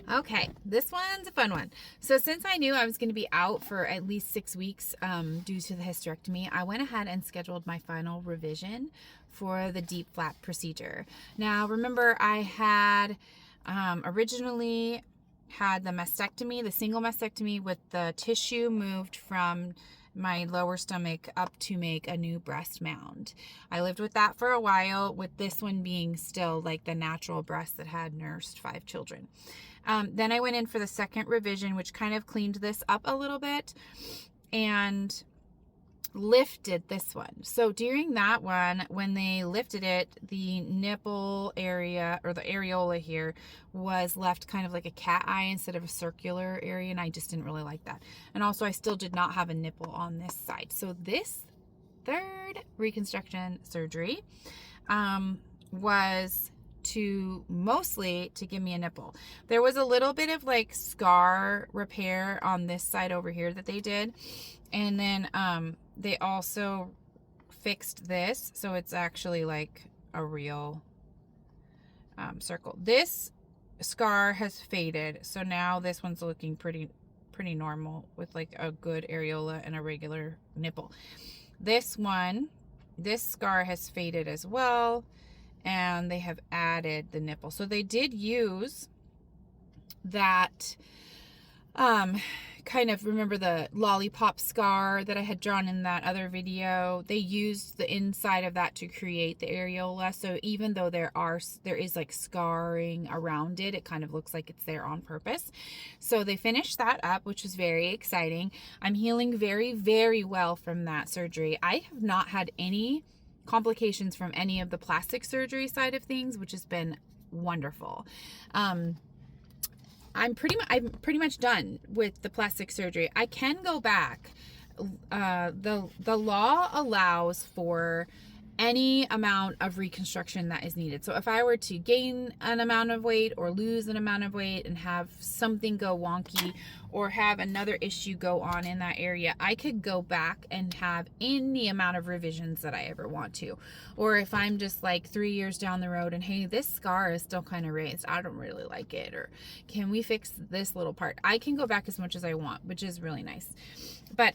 Okay, this one's a fun one. So since I knew I was going to be out for at least 6 weeks due to the hysterectomy, I went ahead and scheduled my final revision for the deep flap procedure. Now, remember, I had originally had the mastectomy, the single mastectomy with the tissue moved from my lower stomach up to make a new breast mound. I lived with that for a while, with this one being still like the natural breast that had nursed 5 children. Then I went in for the second revision, which kind of cleaned this up a little bit and lifted this one. So during that one, when they lifted it, the nipple area, or the areola here, was left kind of like a cat eye instead of a circular area, and I just didn't really like that. And also I still did not have a nipple on this side. So this third reconstruction surgery was mostly to give me a nipple. There was a little bit of like scar repair on this side over here that they did. And then they also fixed this, so it's actually like a real circle. This scar has faded, so now this one's looking pretty normal with like a good areola and a regular nipple. This scar has faded as well, and they have added the nipple. So they did use that kind of, remember the lollipop scar that I had drawn in that other video? They used the inside of that to create the areola. So even though there is like scarring around it, it kind of looks like it's there on purpose. So they finished that up, which was very exciting. I'm healing very, very well from that surgery. I have not had any complications from any of the plastic surgery side of things, which has been wonderful. I'm pretty much done with the plastic surgery. I can go back. The law allows for any amount of reconstruction that is needed. So if I were to gain an amount of weight or lose an amount of weight and have something go wonky or have another issue go on in that area, I could go back and have any amount of revisions that I ever want to. Or if I'm just like 3 years down the road and, hey, this scar is still kind of raised, I don't really like it, or can we fix this little part? I can go back as much as I want, which is really nice. But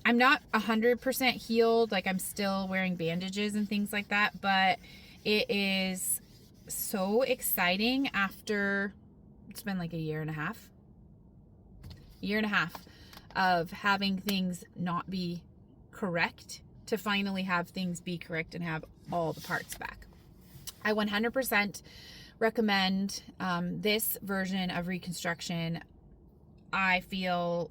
I'm not 100% healed. Like, I'm still wearing bandages and things like that, but it is so exciting after, it's been like a year and a half of having things not be correct, to finally have things be correct and have all the parts back. I 100% recommend this version of reconstruction. I feel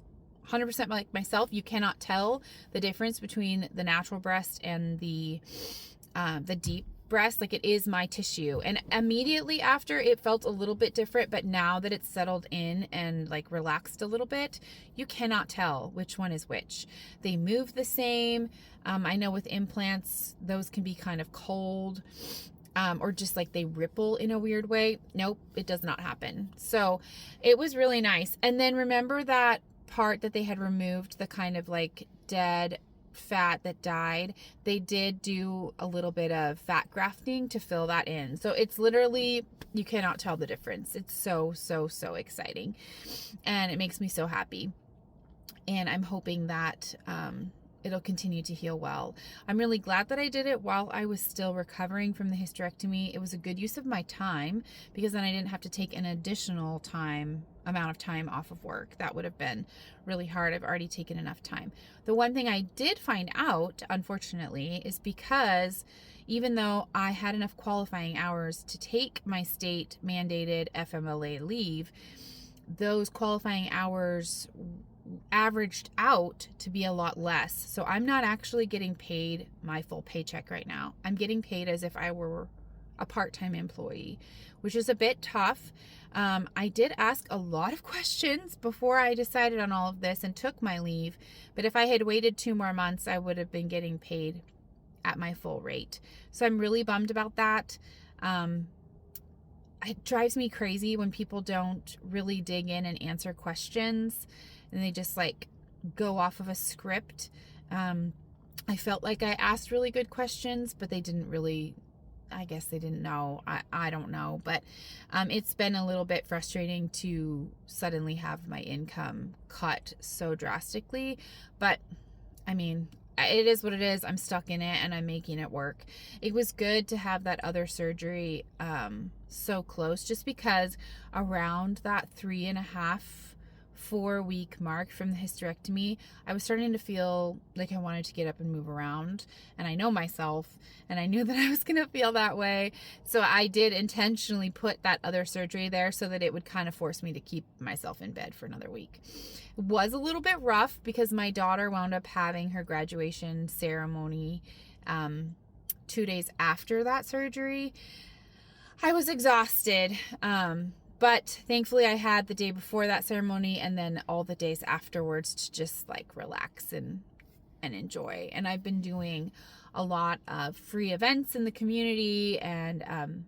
100% like myself. You cannot tell the difference between the natural breast and the deep breast. Like, it is my tissue, and immediately after it felt a little bit different, but now that it's settled in and like relaxed a little bit, you cannot tell which one is which. They move the same. I know with implants, those can be kind of cold, or just like they ripple in a weird way. Nope, it does not happen. So it was really nice. And then remember that part that they had removed, the kind of like dead fat that died, they did do a little bit of fat grafting to fill that in. So it's literally, you cannot tell the difference. It's so exciting, and it makes me so happy, and I'm hoping that it'll continue to heal well. I'm really glad that I did it while I was still recovering from the hysterectomy. It was a good use of my time, because then I didn't have to take an additional amount of time off of work. That would have been really hard. I've already taken enough time. The one thing I did find out, unfortunately, is because even though I had enough qualifying hours to take my state mandated FMLA leave, those qualifying hours averaged out to be a lot less. So I'm not actually getting paid my full paycheck right now. I'm getting paid as if I were a part-time employee, which is a bit tough. I did ask a lot of questions before I decided on all of this and took my leave, but if I had waited 2 more months, I would have been getting paid at my full rate. So I'm really bummed about that. It drives me crazy when people don't really dig in and answer questions, and they just like go off of a script. I felt like I asked really good questions, but they didn't really I guess they didn't know. I don't know. But it's been a little bit frustrating to suddenly have my income cut so drastically. But I mean, it is what it is. I'm stuck in it and I'm making it work. It was good to have that other surgery so close, just because around that 3.5-4 week mark from the hysterectomy, I was starting to feel like I wanted to get up and move around. And I know myself, and I knew that I was going to feel that way. So I did intentionally put that other surgery there so that it would kind of force me to keep myself in bed for another week. It was a little bit rough because my daughter wound up having her graduation ceremony 2 days after that surgery. I was exhausted. But thankfully I had the day before that ceremony and then all the days afterwards to just like relax and enjoy. And I've been doing a lot of free events in the community, and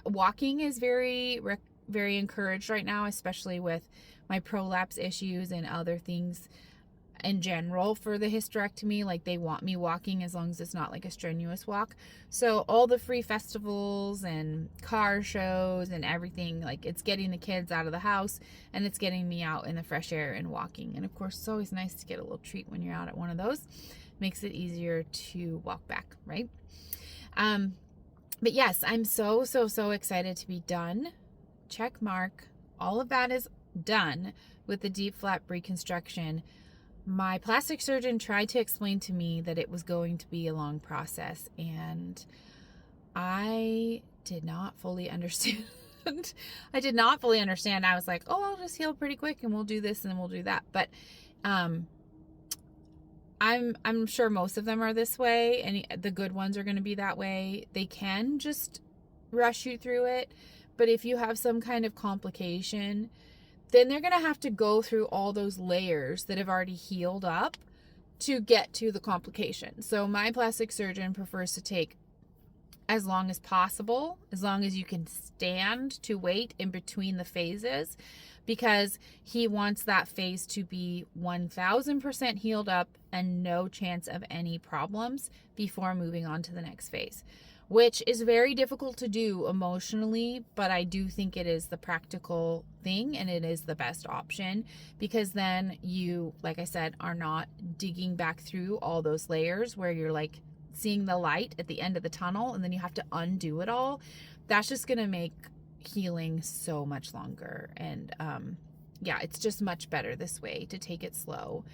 walking is very encouraged right now, especially with my prolapse issues and other things in general for the hysterectomy. Like, they want me walking as long as it's not like a strenuous walk. So all the free festivals and car shows and everything, like, it's getting the kids out of the house and it's getting me out in the fresh air and walking. And of course, it's always nice to get a little treat when you're out at one of those. Makes it easier to walk back, right? But yes, I'm so excited to be done. Check mark. All of that is done with the deep flap reconstruction. My plastic surgeon tried to explain to me that it was going to be a long process, and I did not fully understand. I did not fully understand. I was like, oh, I'll just heal pretty quick and we'll do this and then we'll do that. But I'm sure most of them are this way, and the good ones are going to be that way. They can just rush you through it, but if you have some kind of complication, then they're going to have to go through all those layers that have already healed up to get to the complication. So my plastic surgeon prefers to take as long as possible, as long as you can stand to wait in between the phases, because he wants that phase to be 1000% healed up and no chance of any problems before moving on to the next phase, which is very difficult to do emotionally, but I do think it is the practical thing and it is the best option, because then you, like I said, are not digging back through all those layers where you're like seeing the light at the end of the tunnel and then you have to undo it all. That's just going to make healing so much longer. And yeah, it's just much better this way, to take it slow.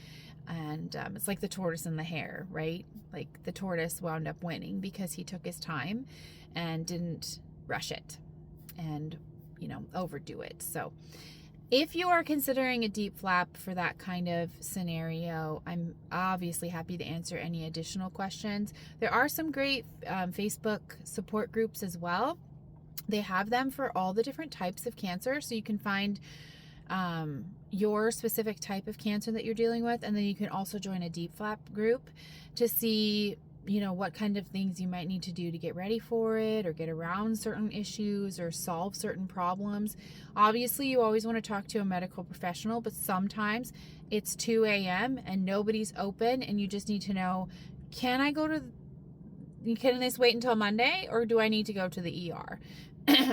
And it's like the tortoise and the hare, right? Like, the tortoise wound up winning because he took his time and didn't rush it and, overdo it. So if you are considering a deep flap for that kind of scenario, I'm obviously happy to answer any additional questions. There are some great Facebook support groups as well. They have them for all the different types of cancer, so you can find your specific type of cancer that you're dealing with, and then you can also join a deep flap group to see what kind of things you might need to do to get ready for it, or get around certain issues, or solve certain problems. Obviously, you always want to talk to a medical professional, but sometimes it's 2 a.m. and nobody's open, and you just need to know, can this wait until Monday, or do I need to go to the ER?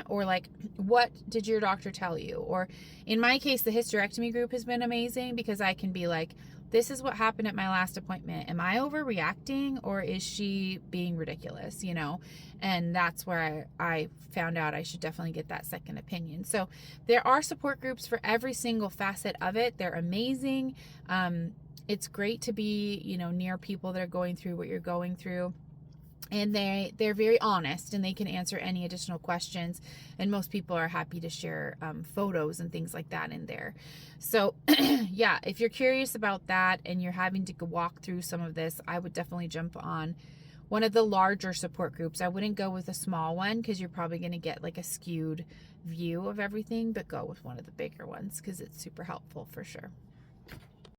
Or like, what did your doctor tell you? Or in my case, the hysterectomy group has been amazing, because I can be like, this is what happened at my last appointment. Am I overreacting, or is she being ridiculous? And that's where I found out I should definitely get that second opinion. So there are support groups for every single facet of it. They're amazing. It's great to be, near people that are going through what you're going through. And they're very honest, and they can answer any additional questions. And most people are happy to share photos and things like that in there. So yeah, if you're curious about that and you're having to walk through some of this, I would definitely jump on one of the larger support groups. I wouldn't go with a small one, because you're probably going to get like a skewed view of everything, but go with one of the bigger ones, because it's super helpful for sure.